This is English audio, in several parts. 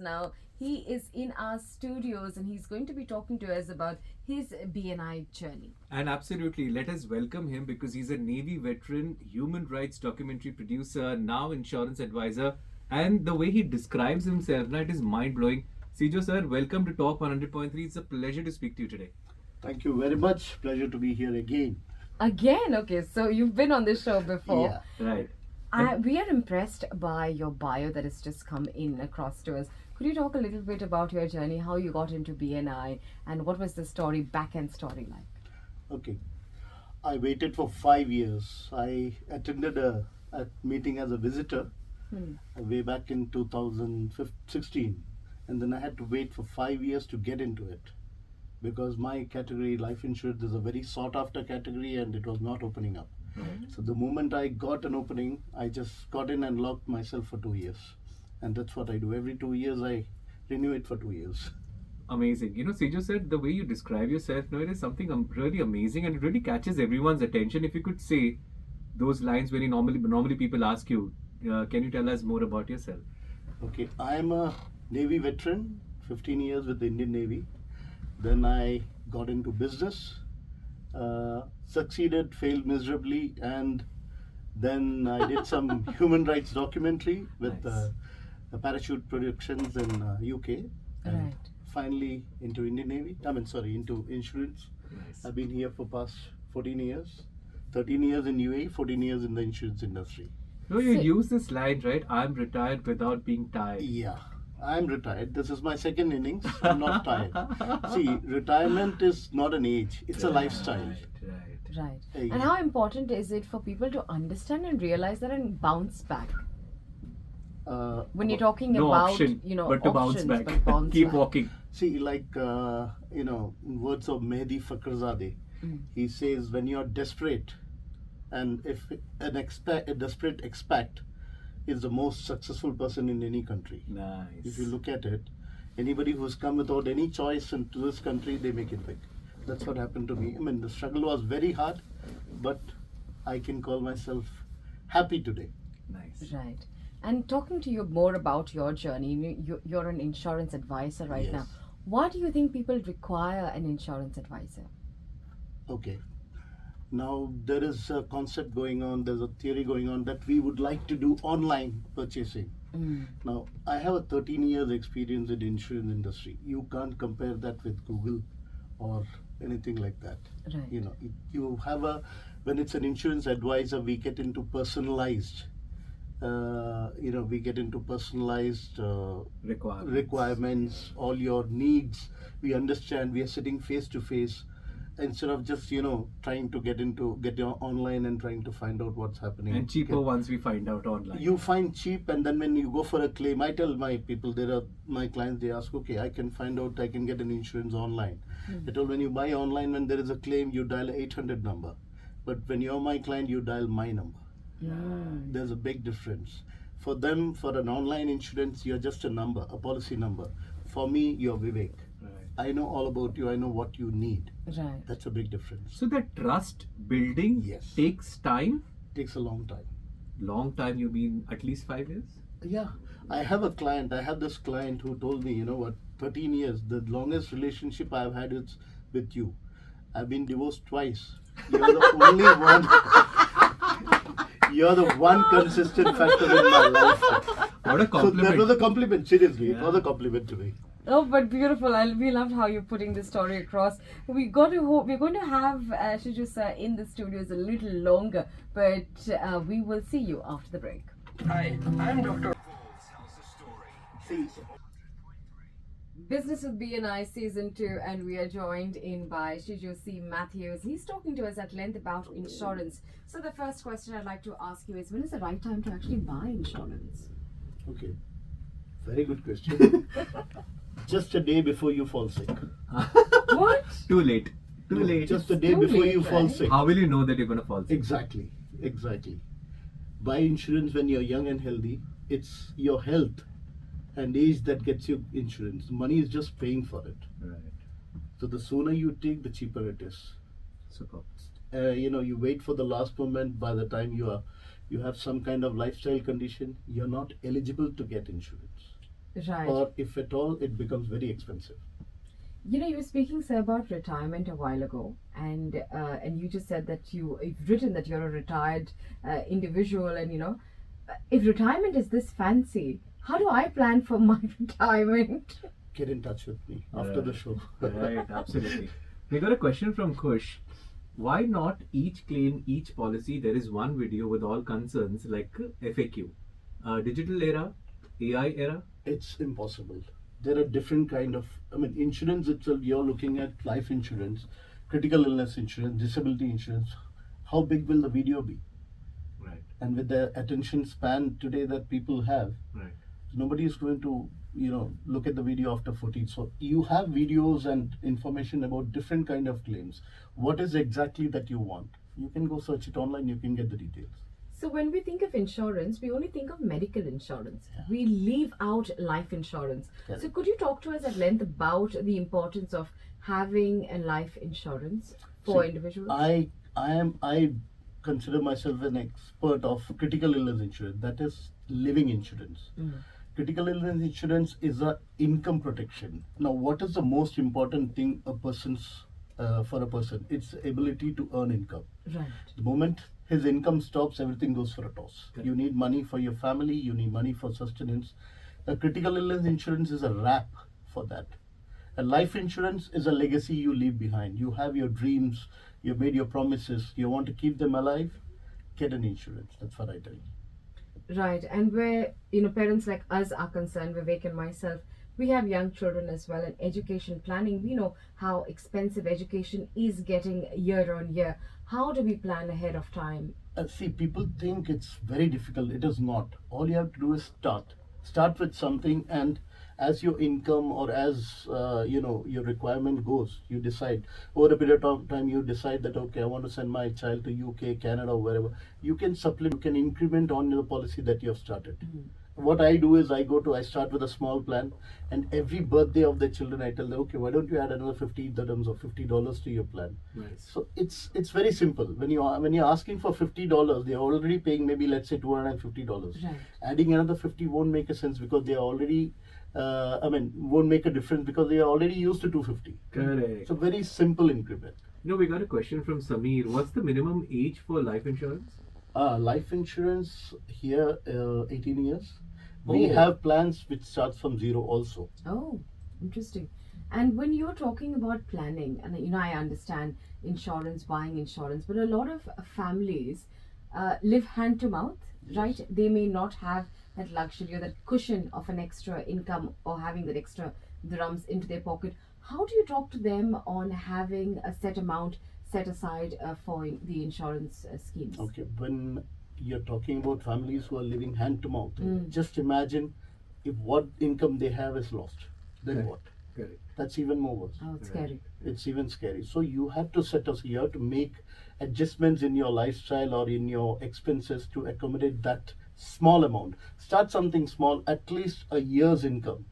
Now, he is in our studios and he's going to be talking to us about his BNI journey. And absolutely, let us welcome him because he's a Navy veteran, human rights documentary producer, now insurance advisor. And the way he describes himself, now it is mind blowing. Sijo sir, welcome to Talk 100.3. It's a pleasure to speak to you today. Thank you very much. Pleasure to be here again. Again, okay, so you've been on this show before. Yeah. Right. We are impressed by your bio that has just come in across to us. Could you talk a little bit about your journey, how you got into BNI, and what was the story, back end story like? Okay. I waited for 5 years. I attended a meeting as a visitor way back in 2016, and then I had to wait for 5 years to get into it because my category, life insurance, is a very sought after category and it was not opening up. So the moment I got an opening, I just got in and locked myself for 2 years. And that's what I do. Every 2 years, I renew it for 2 years. Amazing. Sijo said the way you describe yourself, no, it is something really amazing and it really catches everyone's attention. If you could say those lines when you normally people ask you, can you tell us more about yourself? Okay, I am a Navy veteran, 15 years with the Indian Navy. Then I got into business, succeeded, failed miserably, and then I did some human rights documentary with Nice. Parachute Productions in UK, and Right. finally into Indian Navy. Into insurance. Nice. I've been here for past 14 years, 13 years in UAE, 14 years in the insurance industry. No, you So- use this line, right? I'm retired without being tired. Yeah, I'm retired. This is my second innings. I'm not tired. See, retirement is not an age; it's a lifestyle. Right. Right. Hey. And how important is it for people to understand and realize that and bounce back? When you're talking No about, option, but to bounce options, back. but bounce Keep back. walking. See, like in words of Mehdi Fakhrizadeh, he says, when you're desperate, and if a desperate expat is the most successful person in any country. Nice. If you look at it, anybody who's come without any choice into this country, they make it big. That's what happened to me. I mean, the struggle was very hard, but I can call myself happy today. Nice. Right. And talking to you more about your journey, you're an insurance advisor right now. Yes. Why do you think people require an insurance advisor? Okay. Now there is a concept going on, there's a theory going on that we would like to do online purchasing. Now I have a 13 years experience in insurance industry. You can't compare that with Google or anything like that. Right. You have when it's an insurance advisor, we get into personalized. We get into personalized requirements, all your needs. We understand. We are sitting face to face instead of just trying to get your online and trying to find out what's happening. And cheaper ones we find out online. You find cheap, and then when you go for a claim, I tell my people, there are my clients, they ask, okay, I can get an insurance online. I told, when you buy online, when there is a claim, you dial 800 number, but when you're my client, you dial my number. There's a big difference. For them, for an online insurance, you're just a number, a policy number. For me, you're Vivek. Right. I know all about you. I know what you need. Right. That's a big difference. So that trust building Yes. takes time. Takes a long time. Long time, you mean at least 5 years? Yeah. I have this client who told me, 13 years, the longest relationship I've had is with you. I've been divorced twice. You're the only one. You're the one consistent factor in my life. What a So compliment. that was a compliment, seriously. It Yeah. was a compliment to me. Oh, but beautiful. We loved how you're putting this story across. We're going to have Shiju sir in the studios a little longer, but we will see you after the break. Hi, I'm Dr. See, Business with BNI Season 2, and we are joined in by Shiju C. Matthews. He's talking to us at length about insurance. So the first question I'd like to ask you is, when is the right time to actually buy insurance? okay. Very good question. Just a day before you fall sick. What? Too late. Too No, late. Just a day Too before late, you fall right? sick. How will you know that you're going to fall sick? Exactly. Buy insurance when you're young and healthy. It's your health and age that gets you insurance. Money is just paying for it. Right. So the sooner you take, the cheaper it is. Super. You wait for the last moment. By the time you have some kind of lifestyle condition, you're not eligible to get insurance. Right. or if at all, it becomes very expensive. You know, you were speaking, sir, about retirement a while ago, and you just said that you've written that you're a retired individual, and if retirement is this fancy, how do I plan for my retirement? Get in touch with me after the show. Right, absolutely. We got a question from Kush. Why not each claim, each policy? There is one video with all concerns like FAQ, digital era, AI era. It's impossible. There are different kind of, insurance itself, you're looking at life insurance, critical illness insurance, disability insurance. How big will the video be? Right, And with the attention span today that people have, right. nobody is going to look at the video after 14. So you have videos and information about different kind of claims. What is exactly that you want? You can go search it online, you can get the details. So when we think of insurance, we only think of medical insurance. We leave out life insurance. Correct. So could you talk to us at length about the importance of having a life insurance for See, individuals? I consider myself an expert of critical illness insurance, that is living insurance. Critical illness insurance is a income protection. Now, what is the most important thing for a person? It's ability to earn income. Right. The moment his income stops, everything goes for a toss. Correct. You need money for your family, you need money for sustenance. A critical illness insurance is a wrap for that. A life insurance is a legacy you leave behind. You have your dreams, you made your promises, you want to keep them alive, get an insurance. That's what I tell you. Right. And where, parents like us are concerned, Vivek and myself, we have young children as well, and education planning. We know how expensive education is getting year on year. How do we plan ahead of time? See, people think it's very difficult. It is not. All you have to do is start with something, and as your income or as your requirement goes, you decide over a period of time. You decide that, okay, I want to send my child to UK, Canada, or wherever. You can supplement, you can increment on the policy that you have started. What I do is I start with a small plan, and every birthday of the children I tell them, okay, why don't you add another 50 dirhams or $50 to your plan? Nice. So it's very simple. When you're asking for $50, they're already paying maybe, let's say, $250. Right. Adding another 50 won't make a sense because they are already won't make a difference because they are already used to 250. Correct. So very simple increment. We got a question from Sameer. What's the minimum age for life insurance? Life insurance here, 18 years. We Oh. have plans which starts from zero also. Oh, interesting. And when you're talking about planning, and I understand insurance, buying insurance, but a lot of families live hand to mouth, right? They may not have that luxury or that cushion of an extra income or having that extra dirhams into their pocket. How do you talk to them on having a set amount set aside for the insurance schemes? Okay, when you're talking about families who are living hand to mouth, just imagine if what income they have is lost, then Correct. what? Correct. That's even more worse. Oh, it's scary. It's even scary. So you have to make adjustments in your lifestyle or in your expenses to accommodate that small amount. Start something small, at least a year's income.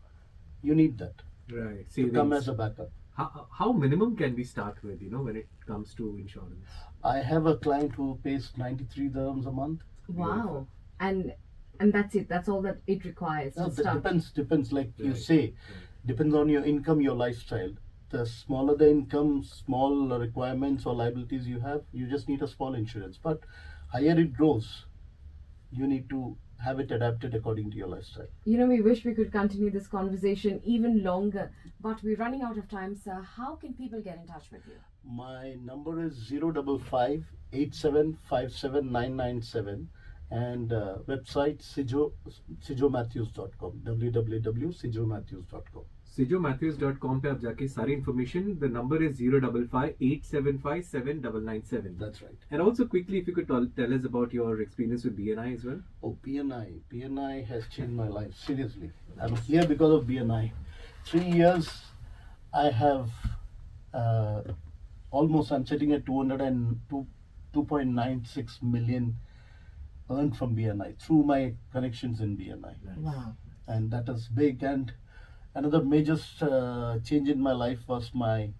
You need that Right. to come as a backup. How minimum can we start with, when it comes to insurance? I have a client who pays 93 dirhams a month. Wow. And that's it. That's all that it requires No, to that start. depends. Like you Right. say, depends on your income, your lifestyle. The smaller the income, small requirements or liabilities you have, you just need a small insurance. But higher it grows, you need to have it adapted according to your lifestyle. We wish we could continue this conversation even longer, but we're running out of time, sir. How can people get in touch with you? My number is 055 8757997 and website sijomatthews.com, www.sijomatthews.com. sijomatthews.com पे आप जाके सारी information. The number is 055-875-7997. That's right. And also quickly, if you could tell us about your experience with BNI as well. Oh, BNI has changed my life, seriously. I'm here because of BNI. 3 years I have I'm sitting at 2.96 million earned from BNI through my connections in BNI. Wow. And that is big. And another major change in my life was my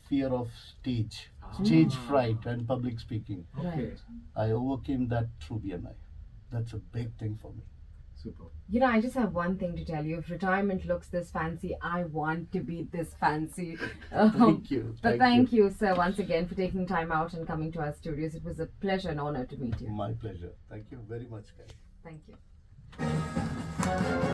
fear of stage fright and public speaking. Okay. Right. I overcame that through BNI. That's a big thing for me. Super. You know, I just have one thing to tell you. If retirement looks this fancy, I want to be this fancy. Thank you. But thank you, sir, once again for taking time out and coming to our studios. It was a pleasure and honor to meet you. My pleasure. Thank you very much, guys. Thank you.